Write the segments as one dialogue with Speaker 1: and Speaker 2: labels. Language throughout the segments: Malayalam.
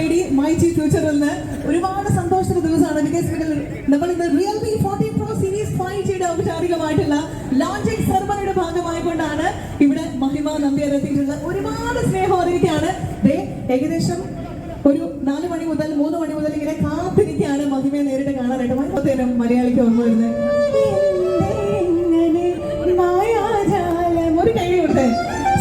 Speaker 1: ID MyG ഫ്യൂച്ചറിൽ നിന്ന് ഒരുപാട് സന്തോഷത്തിന്റെ ദിവസമാണ്. ബിക്കോസ് നമ്മൾ ഇന്ന് റിയൽമി 14 Pro സീരീസ് 5Gയുടെ ഔപചാരികമായിട്ടുള്ള ലോഞ്ചിങ് സെറമണിയുടെ ഭാഗമായിക്കൊണ്ടാണ് ഇവിടെ മഹിമ നമ്പ്യാർ എത്തിയിട്ടുള്ളത്. ഒരുപാട് സ്നേഹം അറിയിക്കുകയാണ്. ഏകദേശം ഒരു 4 മണി മുതൽ 3 മണി മുതൽ ഇങ്ങനെ കാത്തിരിക്കുകയാണ് മഹിമയെ നേരിട്ട് കാണാനായിട്ട്. മഹിമത്തേനും മലയാളിക്ക് ഓർമ്മ വരുന്നത് ഒരു കൈ കൊടുത്തേ.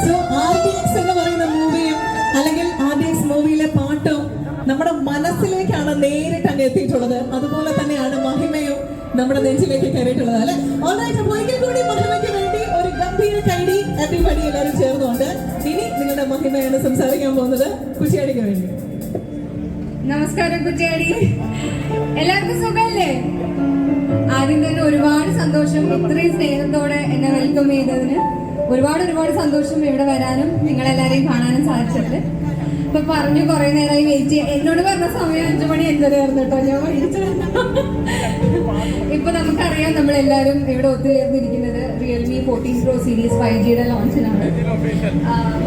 Speaker 1: സോ RDX എന്ന് പറയുന്ന മൂവിയും അല്ലെങ്കിൽ RDX മൂവിയിലെ പാട്ടും നമ്മുടെ മനസ്സിലേക്കാണ് നേരിട്ട് അങ്ങ് എത്തിയിട്ടുള്ളത്. അതുപോലെ തന്നെയാണ് മഹിമയും നമ്മുടെ നെഞ്ചിലേക്ക് കയറിയിട്ടുള്ളത് അല്ലെ. ഓൾറൈറ്റ്, അപ്പോൾ ഒരിക്കൽ കൂടി മഹിമയ്ക്ക് വേണ്ടി ഒരു ഗംഭീര കൈഡി എവരിബഡി എല്ലാവരും ചേർന്നുകൊണ്ട് ഇനി നിങ്ങളുടെ മഹിമയാണ് സംസാരിക്കാൻ പോകുന്നത് കുറ്റിയാടിക്ക് വേണ്ടി.
Speaker 2: നമസ്കാരം കുറ്റിയാടി, എല്ലാവർക്കും സുഖമല്ലേ? ആദ്യം തന്നെ ഒരുപാട് സന്തോഷം ഇത്രയും സ്നേഹത്തോടെ എന്നെ വെൽക്കം ചെയ്തതിന്. ഒരുപാട് സന്തോഷം ഇവിടെ വരാനും നിങ്ങളെല്ലാരെയും കാണാനും സാധിച്ചത്. ഇപ്പൊ പറഞ്ഞു കുറെ നേരമായി വെയിറ്റ് ചെയ്യാൻ. എന്നോട് പറഞ്ഞ സമയം 5 മണി 5:30 ആയിരുന്നു കേട്ടോ. ഞാൻ വിളിച്ചു. ഇപ്പൊ നമുക്കറിയാം നമ്മളെല്ലാരും ഇവിടെ ഒത്തുചേർന്നിരിക്കുന്നത് റിയൽമി 14 Pro സീരീസ് 5Gയുടെ ലോഞ്ചിനാണ്.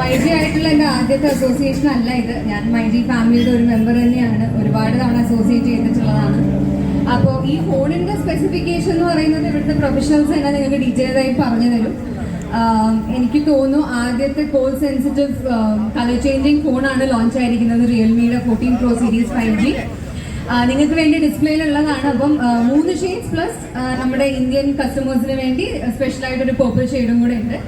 Speaker 2: 5G ആയിട്ടുള്ള എന്റെ ആദ്യത്തെ അസോസിയേഷൻ അല്ല ഇത്. ഞാൻ MyG ഫാമിലിയുടെ ഒരു മെമ്പർ തന്നെയാണ്. ഒരുപാട് തവണ അസോസിയേറ്റ് ചെയ്തിട്ടുള്ളതാണ്. അപ്പോൾ ഈ ഫോണിന്റെ സ്പെസിഫിക്കേഷൻ എന്ന് പറയുന്നത് ഇവിടുത്തെ പ്രൊഫഷണൽസ് തന്നെ നിങ്ങൾക്ക് ഡീറ്റെയിൽ ആയി പറഞ്ഞു തരും. എനിക്ക് തോന്നുന്നു ആദ്യത്തെ കോൾ സെൻസിറ്റീവ് കളർ ചേഞ്ചിങ് ഫോണാണ് ലോഞ്ച് ആയിരിക്കുന്നത് റിയൽമിയുടെ 14 Pro സീരീസ് 5G. നിങ്ങൾക്ക് വേണ്ടി ഡിസ്പ്ലേയിലുള്ളതാണ്. അപ്പം 3 ഷെയ്ഡ്സ് പ്ലസ് നമ്മുടെ ഇന്ത്യൻ കസ്റ്റമേഴ്സിന് വേണ്ടി സ്പെഷ്യലായിട്ടൊരു പർപ്പിൾ ഷെയ്ഡും കൂടെ ഉണ്ട്.